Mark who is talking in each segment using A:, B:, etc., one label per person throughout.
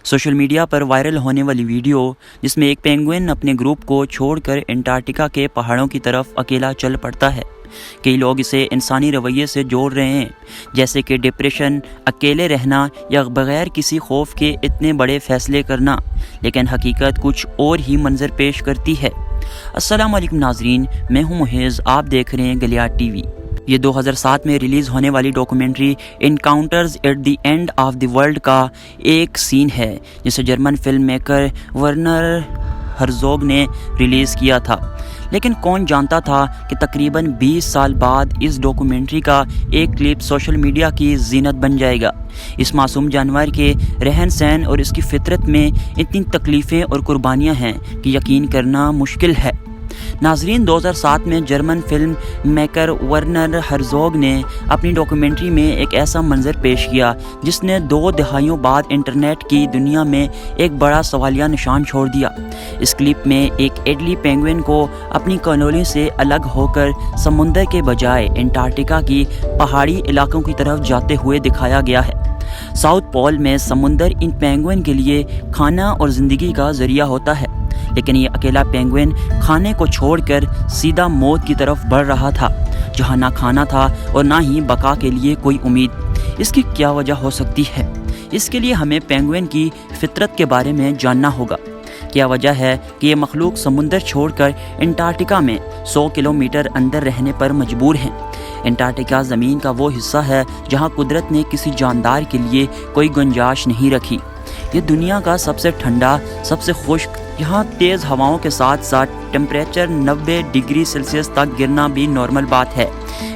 A: Social media پر viral ہونے والی video جس میں ایک پینگوئن اپنے گروپ کو چھوڑ کر انٹارکٹیکا کے پہاڑوں کی طرف اکیلا چل پڑتا ہے۔ کئی لوگ اسے انسانی رویے سے جوڑ رہے ہیں، جیسے کہ ڈپریشن، اکیلے رہنا یا بغیر کسی خوف کے اتنے بڑے فیصلے کرنا، لیکن حقیقت کچھ اور ہی منظر پیش کرتی ہے۔ السلام علیکم ناظرین، میں ہوں محیز، آپ دیکھ رہے ہیں گلیاد ٹی وی۔ یہ 2007 میں ریلیز ہونے والی documentary encounters at the end of the world کا ایک سین ہے، جسے German film maker Werner Herzog نے ریلیز کیا تھا۔ لیکن کون جانتا تھا کہ تقریباً 20 سال بعد اس ڈاکومنٹری کا ایک کلپ سوشل میڈیا کی زینت بن جائے گا۔ اس معصوم جانور کے رہن سہن اور اس کی فطرت میں اتنی تکلیفیں اور قربانیاں ہیں کہ یقین کرنا مشکل ہے۔ ناظرین، 2007 میں German film maker Werner Herzog نے اپنی ڈاکومنٹری میں ایک ایسا منظر پیش کیا جس نے 2 دہائیوں بعد انٹرنیٹ کی دنیا میں ایک بڑا سوالیہ نشان چھوڑ دیا۔ اس کلپ میں ایک ایڈلی پینگوئن کو اپنی کالونی سے الگ ہو کر سمندر کے بجائے انٹارکٹیکا کی پہاڑی علاقوں کی طرف جاتے ہوئے دکھایا گیا ہے۔ ساؤتھ پول میں سمندر ان پینگوئن کے لیے کھانا اور زندگی کا ذریعہ ہوتا ہے، لیکن یہ اکیلا پینگوئن کھانے کو چھوڑ کر سیدھا موت کی طرف بڑھ رہا تھا، جہاں نہ کھانا تھا اور نہ ہی بقا کے لیے کوئی امید۔ اس کی کیا وجہ ہو سکتی ہے؟ اس کے لیے ہمیں پینگوئن کی فطرت کے بارے میں جاننا ہوگا۔ کیا وجہ ہے کہ یہ مخلوق سمندر چھوڑ کر انٹارکٹیکا میں 100 کلومیٹر اندر رہنے پر مجبور ہیں؟ انٹارکٹیکا زمین کا وہ حصہ ہے جہاں قدرت نے کسی جاندار کے لیے کوئی گنجائش نہیں رکھی۔ یہ دنیا کا سب سے ٹھنڈا، سب سے خشک، یہاں تیز ہواؤں کے ساتھ ساتھ ٹیمپریچر 90 ڈگری سیلسیس تک گرنا بھی نارمل بات ہے۔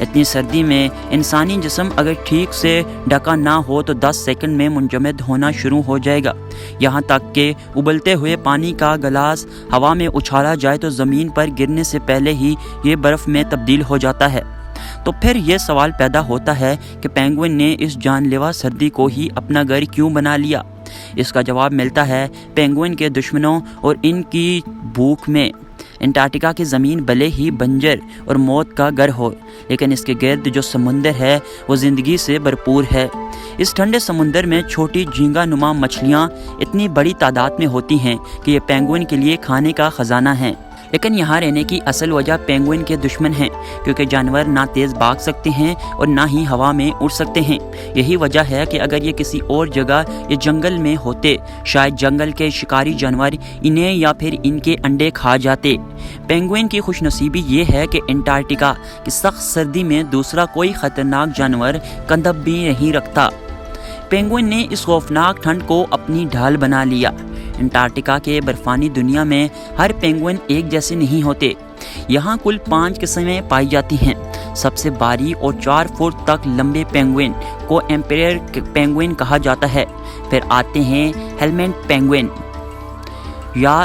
A: اتنی سردی میں انسانی جسم اگر ٹھیک سے ڈھکا نہ ہو تو 10 سیکنڈ میں منجمد ہونا شروع ہو جائے گا، یہاں تک کہ ابلتے ہوئے پانی کا گلاس ہوا میں اچھالا جائے تو زمین پر گرنے سے پہلے ہی یہ برف میں تبدیل ہو جاتا ہے۔ تو پھر یہ سوال پیدا ہوتا ہے کہ پینگوئن نے اس جان لیوا سردی کو ہی اپنا گھر کیوں بنا لیا؟ اس کا جواب ملتا ہے پینگوئن کے دشمنوں اور ان کی بھوک میں۔ انٹارکٹیکا کی زمین بھلے ہی بنجر اور موت کا گھر ہو، لیکن اس کے گرد جو سمندر ہے وہ زندگی سے بھرپور ہے۔ اس ٹھنڈے سمندر میں چھوٹی جھینگا نما مچھلیاں اتنی بڑی تعداد میں ہوتی ہیں کہ یہ پینگوئن کے لیے کھانے کا خزانہ ہیں۔ لیکن یہاں رہنے کی اصل وجہ پینگوئن کے دشمن ہیں، کیونکہ جانور نہ تیز بھاگ سکتے ہیں اور نہ ہی ہوا میں اڑ سکتے ہیں۔ یہی وجہ ہے کہ اگر یہ کسی اور جگہ یا جنگل میں ہوتے، شاید جنگل کے شکاری جانور انہیں یا پھر ان کے انڈے کھا جاتے۔ پینگوئن کی خوش نصیبی یہ ہے کہ انٹارکٹیکا کی سخت سردی میں دوسرا کوئی خطرناک جانور قدم بھی نہیں رکھتا۔ پینگوئن نے اس خوفناک ٹھنڈ کو اپنی ڈھال بنا لیا۔ انٹارکٹیکا کے برفانی دنیا میں ہر پینگوئن ایک جیسے نہیں ہوتے۔ یہاں کل 5 قسمیں پائی جاتی ہیں۔ سب سے باری اور 4 فٹ تک لمبے پینگوئن کو ایمپیریئر پینگوئن کہا جاتا ہے۔ پھر آتے ہیں ہیلمنٹ پینگوئن یا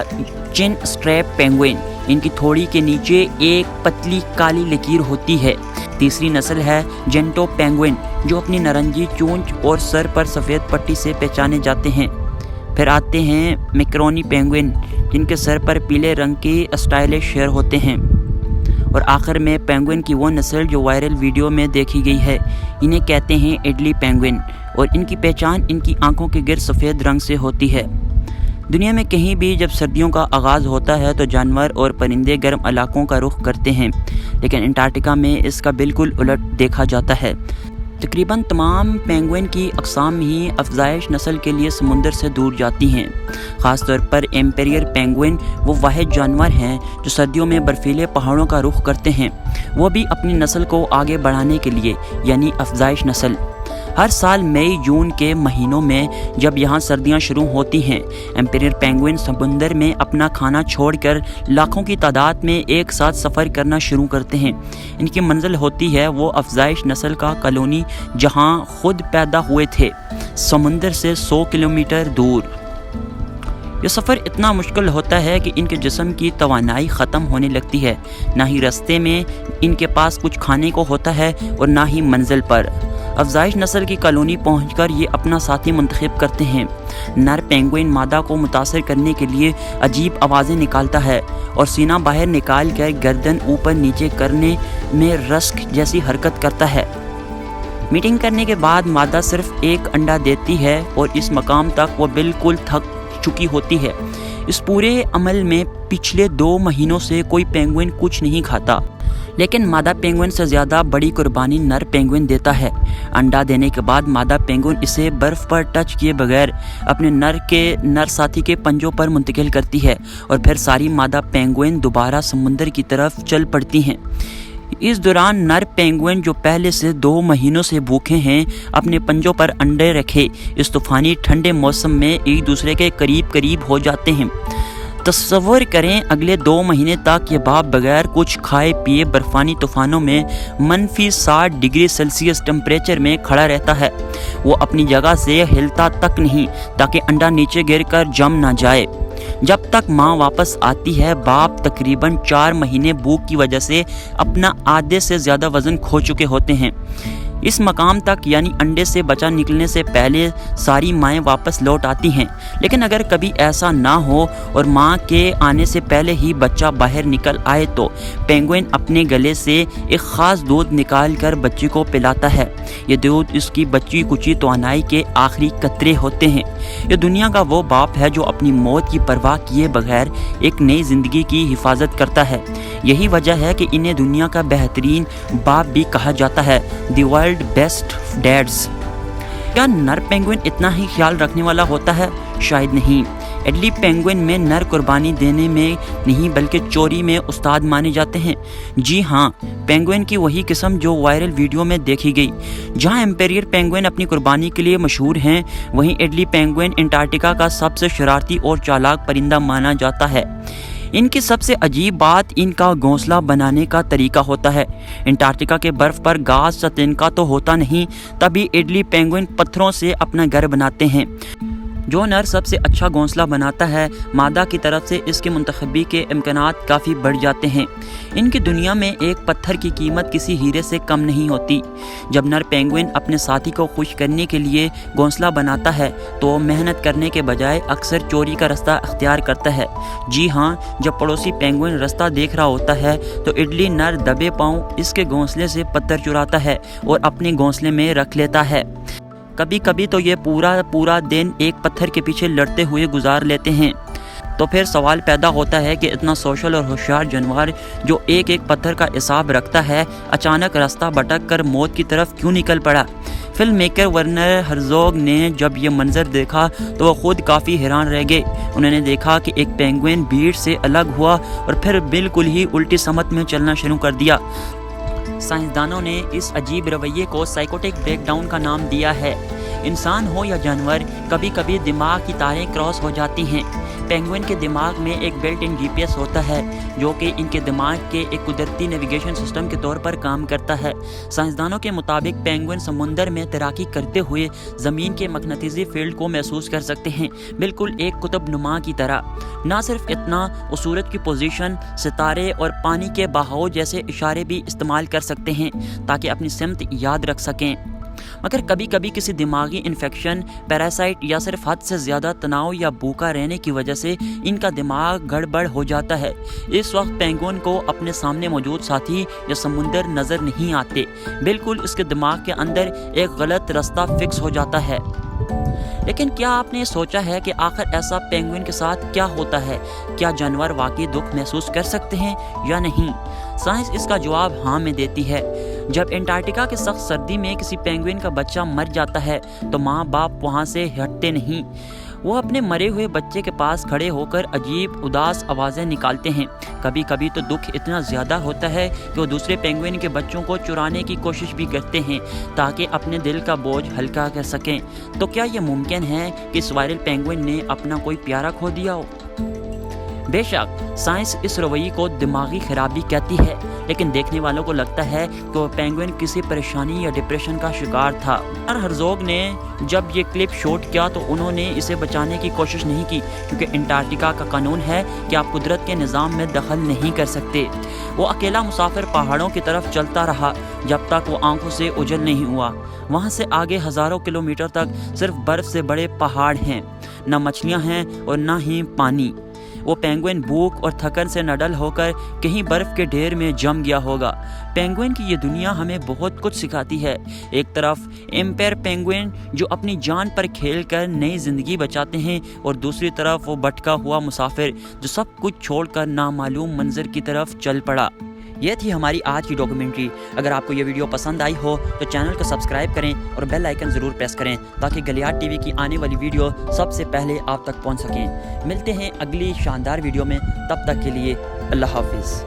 A: چن اسٹریپ پینگوئن، ان کی تھوڑی کے نیچے ایک پتلی کالی لکیر ہوتی ہے۔ تیسری نسل ہے جینٹو پینگوئن، جو اپنی نارنجی چونچ اور سر پر سفید پٹی سے پہچانے جاتے ہیں۔ پھر آتے ہیں میکرونی پینگوئن، جن کے سر پر پیلے رنگ کی اسٹائلش شیر ہوتے ہیں۔ اور آخر میں پینگوئن کی وہ نسل جو وائرل ویڈیو میں دیکھی گئی ہے، انہیں کہتے ہیں ایڈلی پینگوئن، اور ان کی پہچان ان کی آنکھوں کے گرد سفید رنگ سے ہوتی ہے۔ دنیا میں کہیں بھی جب سردیوں کا آغاز ہوتا ہے تو جانور اور پرندے گرم علاقوں کا رخ کرتے ہیں، لیکن انٹارکٹیکا میں اس کا بالکل الٹ دیکھا جاتا ہے۔ تقریباً تمام پینگوئن کی اقسام ہی افزائش نسل کے لیے سمندر سے دور جاتی ہیں۔ خاص طور پر ایمپیریئر پینگوئن وہ واحد جانور ہیں جو سردیوں میں برفیلے پہاڑوں کا رخ کرتے ہیں، وہ بھی اپنی نسل کو آگے بڑھانے کے لیے، یعنی افزائش نسل۔ ہر سال مئی جون کے مہینوں میں جب یہاں سردیاں شروع ہوتی ہیں، ایمپیریئر پینگوئن سمندر میں اپنا کھانا چھوڑ کر لاکھوں کی تعداد میں ایک ساتھ سفر کرنا شروع کرتے ہیں۔ ان کی منزل ہوتی ہے وہ افزائش نسل کا کالونی جہاں خود پیدا ہوئے تھے، سمندر سے 100 کلومیٹر دور۔ یہ سفر اتنا مشکل ہوتا ہے کہ ان کے جسم کی توانائی ختم ہونے لگتی ہے، نہ ہی راستے میں ان کے پاس کچھ کھانے کو ہوتا ہے اور نہ ہی منزل پر۔ افزائش نسل کی کالونی پہنچ کر یہ اپنا ساتھی منتخب کرتے ہیں۔ نر پینگوئن مادہ کو متاثر کرنے کے لیے عجیب آوازیں نکالتا ہے اور سینہ باہر نکال کر گردن اوپر نیچے کرنے میں رسک جیسی حرکت کرتا ہے۔ میٹنگ کرنے کے بعد مادہ صرف ایک انڈا دیتی ہے اور اس مقام تک وہ بالکل تھک چکی ہوتی ہے۔ اس پورے عمل میں پچھلے 2 مہینوں سے کوئی پینگوئن کچھ نہیں کھاتا، لیکن مادہ پینگوئن سے زیادہ بڑی قربانی نر پینگوئن دیتا ہے۔ انڈا دینے کے بعد مادہ پینگوئن اسے برف پر ٹچ کیے بغیر اپنے نر ساتھی کے پنجوں پر منتقل کرتی ہے اور پھر ساری مادہ پینگوئن دوبارہ سمندر کی طرف چل پڑتی ہیں۔ اس دوران نر پینگوئن جو پہلے سے 2 مہینوں سے بھوکے ہیں اپنے پنجوں پر انڈے رکھے اس طوفانی ٹھنڈے موسم میں ایک دوسرے کے قریب ہو جاتے ہیں۔ تصور کریں اگلے 2 مہینے تک یہ باپ بغیر کچھ کھائے پیے برفانی طوفانوں میں -60 ڈگری سیلسیس ٹمپریچر میں کھڑا رہتا ہے۔ وہ اپنی جگہ سے ہلتا تک نہیں تاکہ انڈا نیچے گر کر جم نہ جائے۔ جب تک ماں واپس آتی ہے باپ تقریباً 4 مہینے بھوک کی وجہ سے اپنا آدھے سے زیادہ وزن کھو چکے ہوتے ہیں۔ اس مقام تک یعنی انڈے سے بچہ نکلنے سے پہلے ساری مائیں واپس لوٹ آتی ہیں، لیکن اگر کبھی ایسا نہ ہو اور ماں کے آنے سے پہلے ہی بچہ باہر نکل آئے تو پینگوئن اپنے گلے سے ایک خاص دودھ نکال کر بچے کو پلاتا ہے۔ یہ دودھ اس کی بچی کچی توانائی کے آخری قطرے ہوتے ہیں۔ یہ دنیا کا وہ باپ ہے جو اپنی موت کی پرواہ کیے بغیر ایک نئی زندگی کی حفاظت کرتا ہے۔ یہی وجہ ہے کہ انہیں دنیا کا بہترین باپ بھی کہا جاتا ہے، دی ورلڈ بیسٹ ڈیڈز۔ کیا نر پینگوئن اتنا ہی خیال رکھنے والا ہوتا ہے؟ شاید نہیں۔ ایڈلی پینگوئن میں نر قربانی دینے میں نہیں بلکہ چوری میں استاد مانے جاتے ہیں۔ جی ہاں، پینگوئن کی وہی قسم جو وائرل ویڈیو میں دیکھی گئی۔ جہاں ایمپیریئر پینگوئن اپنی قربانی کے لیے مشہور ہیں، وہیں ایڈلی پینگوئن انٹارکٹیکا کا سب سے شرارتی اور چالاک پرندہ مانا جاتا ہے۔ ان کی سب سے عجیب بات ان کا گھونسلہ بنانے کا طریقہ ہوتا ہے۔ انٹارکٹیکا کے برف پر گھاس یا تنکا تو ہوتا نہیں، تبھی ایڈلی پینگوئن پتھروں سے اپنا گھر بناتے ہیں۔ جو نر سب سے اچھا گھونسلہ بناتا ہے، مادہ کی طرف سے اس کی منتخبی کے امکانات کافی بڑھ جاتے ہیں۔ ان کی دنیا میں ایک پتھر کی قیمت کسی ہیرے سے کم نہیں ہوتی۔ جب نر پینگوئن اپنے ساتھی کو خوش کرنے کے لیے گھونسلہ بناتا ہے تو محنت کرنے کے بجائے اکثر چوری کا رستہ اختیار کرتا ہے۔ جی ہاں، جب پڑوسی پینگوئن رستہ دیکھ رہا ہوتا ہے تو ایڈلی نر دبے پاؤں اس کے گھونسلے سے پتھر چراتا ہے اور اپنے گھونسلے میں رکھ لیتا ہے۔ کبھی کبھی تو یہ پورا دن ایک پتھر کے پیچھے لڑتے ہوئے گزار لیتے ہیں۔ تو پھر سوال پیدا ہوتا ہے کہ اتنا سوشل اور ہوشیار جانور جو ایک پتھر کا حساب رکھتا ہے، اچانک راستہ بھٹک کر موت کی طرف کیوں نکل پڑا؟ فلم میکر ورنر ہرزوگ نے جب یہ منظر دیکھا تو وہ خود کافی حیران رہ گئے۔ انہوں نے دیکھا کہ ایک پینگوئن بھیڑ سے الگ ہوا اور پھر بالکل ہی الٹی سمت میں چلنا شروع کر دیا۔ سائنسدانوں نے اس عجیب رویے کو سائیکوٹک بریک ڈاؤن کا نام دیا ہے۔ انسان ہو یا جانور، کبھی کبھی دماغ کی تاریں کراس ہو جاتی ہیں۔ پینگوئن کے دماغ میں ایک بلٹ ان GPS ہوتا ہے جو کہ ان کے دماغ کے ایک قدرتی نیویگیشن سسٹم کے طور پر کام کرتا ہے۔ سائنسدانوں کے مطابق پینگوئن سمندر میں تیراکی کرتے ہوئے زمین کے مقناطیسی فیلڈ کو محسوس کر سکتے ہیں، بالکل ایک قطب نما کی طرح۔ نہ صرف اتنا، وہ سورج کی پوزیشن، ستارے اور پانی کے بہاؤ جیسے اشارے بھی استعمال کر سکتے ہیں تاکہ اپنی سمت یاد رکھ سکیں۔ مگر کبھی کبھی کسی دماغی انفیکشن، پیراسائٹ یا صرف حد سے زیادہ تناؤ یا بھوکا رہنے کی وجہ سے ان کا دماغ گڑبڑ ہو جاتا ہے۔ اس وقت پینگوئن کو اپنے سامنے موجود ساتھی یا سمندر نظر نہیں آتے، بالکل اس کے دماغ کے اندر ایک غلط راستہ فکس ہو جاتا ہے۔ لیکن کیا آپ نے سوچا ہے کہ آخر ایسا پینگوئن کے ساتھ کیا ہوتا ہے؟ کیا جانور واقعی دکھ محسوس کر سکتے ہیں یا نہیں؟ سائنس اس کا جواب ہاں میں دیتی ہے۔ جب انٹارکٹیکا کے سخت سردی میں کسی پینگوئن کا بچہ مر جاتا ہے تو ماں باپ وہاں سے ہٹتے نہیں۔ وہ اپنے مرے ہوئے بچے کے پاس کھڑے ہو کر عجیب اداس آوازیں نکالتے ہیں۔ کبھی کبھی تو دکھ اتنا زیادہ ہوتا ہے کہ وہ دوسرے پینگوئن کے بچوں کو چرانے کی کوشش بھی کرتے ہیں تاکہ اپنے دل کا بوجھ ہلکا کر سکیں۔ تو کیا یہ ممکن ہے کہ اس وائرل پینگوئن نے اپنا کوئی پیارا کھو دیا ہو؟ بے شک سائنس اس رویے کو دماغی خرابی کہتی ہے، لیکن دیکھنے والوں کو لگتا ہے کہ وہ پینگوئن کسی پریشانی یا ڈپریشن کا شکار تھا۔ ہرزوگ نے جب یہ کلپ شوٹ کیا تو انہوں نے اسے بچانے کی کوشش نہیں کی، کیونکہ انٹارکٹیکا کا قانون ہے کہ آپ قدرت کے نظام میں دخل نہیں کر سکتے۔ وہ اکیلا مسافر پہاڑوں کی طرف چلتا رہا جب تک وہ آنکھوں سے اوجھل نہیں ہوا۔ وہاں سے آگے ہزاروں کلومیٹر تک صرف برف سے بڑے پہاڑ ہیں، نہ مچھلیاں ہیں اور نہ ہی پانی۔ وہ پینگوئن بھوک اور تھکن سے نڈل ہو کر کہیں برف کے ڈھیر میں جم گیا ہوگا۔ پینگوئن کی یہ دنیا ہمیں بہت کچھ سکھاتی ہے۔ ایک طرف ایمپائر پینگوئن جو اپنی جان پر کھیل کر نئی زندگی بچاتے ہیں، اور دوسری طرف وہ بھٹکا ہوا مسافر جو سب کچھ چھوڑ کر نامعلوم منظر کی طرف چل پڑا۔ یہ تھی ہماری آج کی ڈاکیومنٹری۔ اگر آپ کو یہ ویڈیو پسند آئی ہو تو چینل کو سبسکرائب کریں اور بیل آئیکن ضرور پریس کریں تاکہ گلیاڈ ٹی وی کی آنے والی ویڈیو سب سے پہلے آپ تک پہنچ سکیں۔ ملتے ہیں اگلی شاندار ویڈیو میں، تب تک کے لیے اللہ حافظ۔